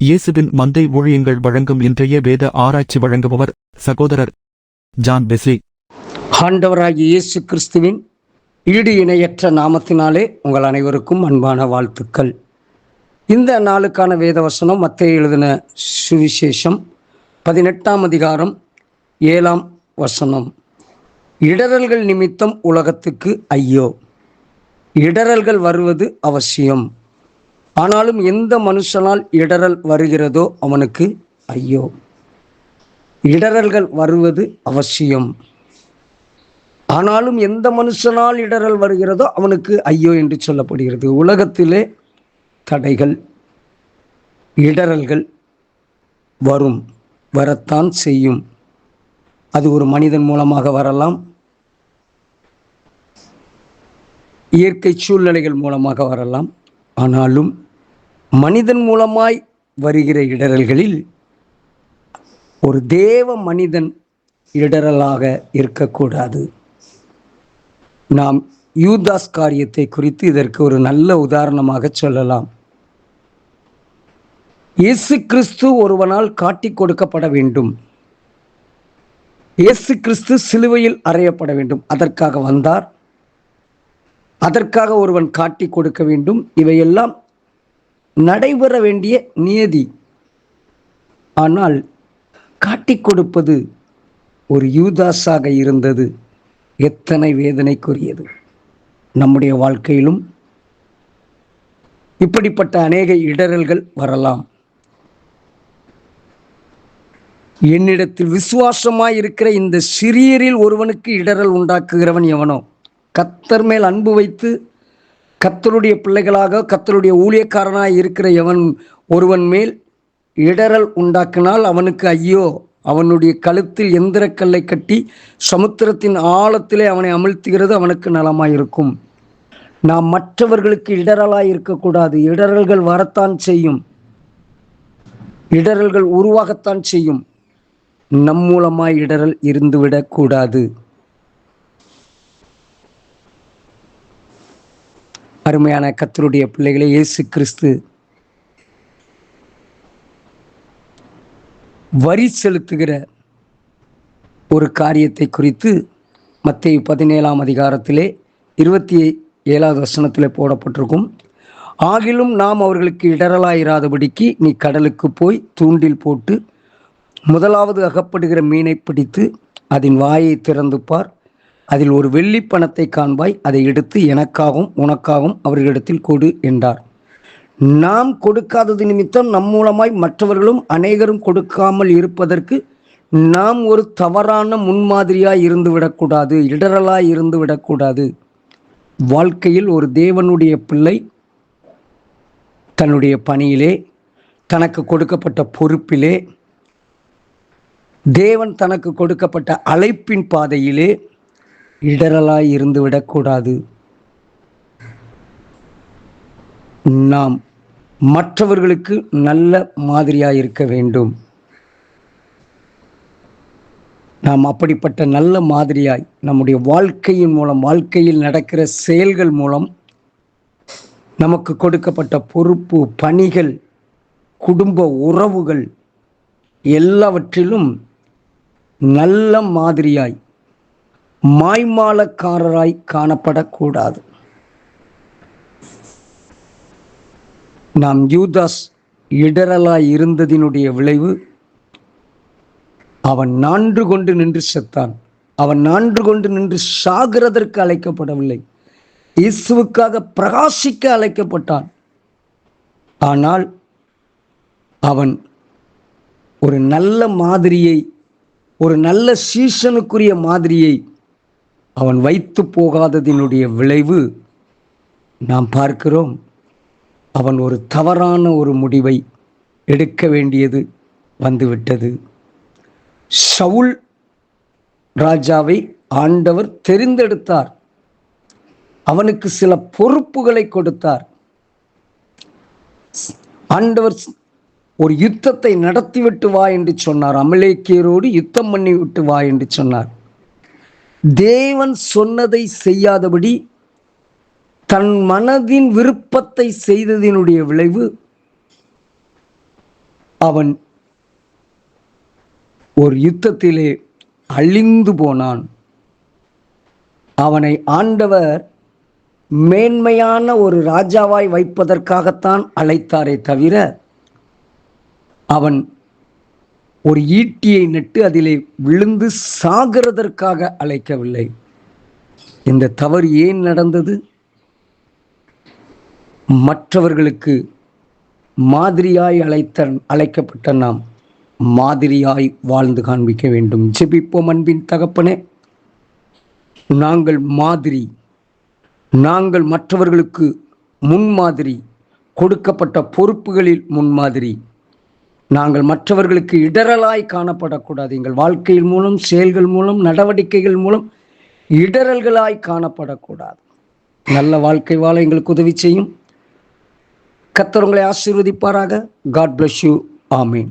இயேசுவின் மந்தை ஊழியங்கள் வழங்கும் இன்றைய வேத ஆராய்ச்சி வழங்குபவர் சகோதரர் ஜான் பெஸ்லி. ஆண்டவராகிய இயேசு கிறிஸ்துவின் ஈடு இணையற்ற நாமத்தினாலே உங்கள் அனைவருக்கும் அன்பான வாழ்த்துக்கள். இந்த நாளுக்கான வேதவசனம் மத்தேயு எழுதின சுவிசேஷம் 18ஆம் அதிகாரம் 7ஆம் வசனம். இடறல்கள் நிமித்தம் உலகத்துக்கு ஐயோ! இடறல்கள் வருவது அவசியம். ஆனாலும் எந்த மனுஷனால் இடறல் வருகிறதோ அவனுக்கு ஐயோ! இடறல்கள் வருவது அவசியம். ஆனாலும் எந்த மனுஷனால் இடறல் வருகிறதோ அவனுக்கு ஐயோ என்று சொல்லப்படுகிறது. உலகத்திலே தடைகள், இடறல்கள் வரத்தான் செய்யும். அது ஒரு மனிதன் மூலமாக வரலாம், இயற்கை சூழ்நிலைகள் மூலமாக வரலாம். ஆனாலும் மனிதன் மூலமாய் வருகிற இடறல்களில் ஒரு தேவ மனிதன் இடறலாக இருக்கக்கூடாது. நாம் யூதாஸ் காரியத்தை குறித்து இதற்கு ஒரு நல்ல உதாரணமாக சொல்லலாம். இயேசு கிறிஸ்து ஒருவனால் காட்டி கொடுக்கப்பட வேண்டும். இயேசு கிறிஸ்து சிலுவையில் அறையப்பட வேண்டும். அதற்காக வந்தார். அதற்காக ஒருவன் காட்டி கொடுக்க வேண்டும். இவையெல்லாம் நடைபெற வேண்டிய நியதி. ஆனால் காட்டி கொடுப்பது ஒரு யூதாஸாக இருந்தது. எத்தனை வேதனைக்குரியது! நம்முடைய வாழ்க்கையிலும் இப்படிப்பட்ட அநேக இடறல்கள் வரலாம். என்னிடத்தில் விசுவாசமாய் இருக்கிற இந்த சிறியரில் ஒருவனுக்கு இடறல் உண்டாக்குகிறவன் எவனோ? கர்த்தர் மேல் அன்பு வைத்து கர்த்தருடைய பிள்ளைகளாக கர்த்தருடைய ஊழியக்காரனாய் இருக்கிற ஒருவன் மேல் இடறல் உண்டாக்கினால் அவனுக்கு ஐயோ! அவனுடைய கழுத்தில் எந்திரக்கல்லை கட்டி சமுத்திரத்தின் ஆழத்திலே அவனை அமிழ்த்துகிறது அவனுக்கு நலமாயிருக்கும். நாம் மற்றவர்களுக்கு இடறலாய் இருக்கக்கூடாது. இடறல்கள் வரத்தான் செய்யும், இடறல்கள் உருவாகத்தான் செய்யும். நம் மூலமாய் இடறல் இருந்துவிடக்கூடாது. அருமையான கர்த்தருடைய பிள்ளைகளே, இயேசு கிறிஸ்து வரி செலுத்துகிற ஒரு காரியத்தை குறித்து மத்தேயு 17ஆம் அதிகாரத்திலே 27வது வசனத்திலே போடப்பட்டிருக்கும். ஆகிலும் நாம் அவர்களுக்கு இடறலாயிராதபடிக்கு நீ கடலுக்கு போய் தூண்டில் போட்டு முதலாவது அகப்படுகிற மீனை பிடித்து அதன் வாயை திறந்து பார். அதில் ஒரு வெள்ளி பணத்தை காண்பாய். அதை எடுத்து எனக்காகவும் உனக்காகவும் அவர்களிடத்தில் கொடு என்றார். நாம் கொடுக்காதது நிமித்தம் நம் மூலமாய் மற்றவர்களும் அநேகரும் கொடுக்காமல் இருப்பதற்கு நாம் ஒரு தவறான முன்மாதிரியாய் இருந்து விடக்கூடாது, இடறலாய் இருந்து விடக்கூடாது. வாழ்க்கையில் ஒரு தேவனுடைய பிள்ளை தன்னுடைய பணியிலே, தனக்கு கொடுக்கப்பட்ட பொறுப்பிலே, தேவன் தனக்கு கொடுக்கப்பட்ட அழைப்பின் பாதையிலே இடறலாய் இருந்து விடக்கூடாது. நாம் மற்றவர்களுக்கு நல்ல மாதிரியாய் இருக்க வேண்டும். நாம் அப்படிப்பட்ட நல்ல மாதிரியாய் நம்முடைய வாழ்க்கையின் மூலம், வாழ்க்கையில் நடக்கிற செயல்கள் மூலம், நமக்கு கொடுக்கப்பட்ட பொறுப்பு, பணிகள், குடும்ப உறவுகள் எல்லாவற்றிலும் நல்ல மாதிரியாய், மாய்மாலக்காரராய் காணப்படக்கூடாது. நாம் யூதாஸ் இடறலாய் இருந்ததினுடைய விளைவு, அவன் நான்று கொண்டு நின்று செத்தான். அவன் நான்று கொண்டு நின்று சாகிறதற்கு அழைக்கப்படவில்லை, இயேசுவுக்காக பிரகாசிக்க அழைக்கப்பட்டான். ஆனால் அவன் ஒரு நல்ல மாதிரியை, ஒரு நல்ல சீசனுக்குரிய மாதிரியை அவன் வைத்து போகாததினுடைய விளைவு நாம் பார்க்கிறோம். அவன் ஒரு தவறான ஒரு முடிவை எடுக்க வேண்டியது வந்துவிட்டது. சவுல் ராஜாவை ஆண்டவர் தெரிந்தெடுத்தார். அவனுக்கு சில பொறுப்புகளை கொடுத்தார். ஆண்டவர் ஒரு யுத்தத்தை நடத்திவிட்டு வா என்று சொன்னார். அமலேக்கியரோடு யுத்தம் பண்ணி விட்டு வா என்று சொன்னார். தேவன் சொன்னதை செய்யாதபடி தன் மனதின் விருப்பத்தை செய்ததினுடைய விளைவு அவன் ஒரு யுத்தத்திலே அழிந்து போனான். அவனை ஆண்டவர் மேன்மையான ஒரு ராஜாவாய் வைப்பதற்காகத்தான் அழைத்தாரே தவிர அவன் ஒரு ஈட்டியை நட்டு அதிலே விழுந்து சாகிறதற்காக அழைக்கவில்லை. இந்த தவறு ஏன் நடந்தது? மற்றவர்களுக்கு மாதிரியாய் அழைக்கப்பட்ட நாம் மாதிரியாய் வாழ்ந்து காண்பிக்க வேண்டும். ஜெபிப்போம். அன்பின் தகப்பனே, நாங்கள் மாதிரி, நாங்கள் மற்றவர்களுக்கு முன்மாதிரி, கொடுக்கப்பட்ட பொறுப்புகளில் முன்மாதிரி. நாங்கள் மற்றவர்களுக்கு இடரலாய் காணப்படக்கூடாது. எங்கள் வாழ்க்கையின் மூலம், செயல்கள் மூலம், நடவடிக்கைகள் மூலம் இடரல்களாய் காணப்படக்கூடாது. நல்ல வாழ்க்கை வாழ எங்களுக்கு உதவி செய்யும். கர்த்தர் உங்களை ஆசீர்வதிப்பாராக. God bless you. ஆமீன்.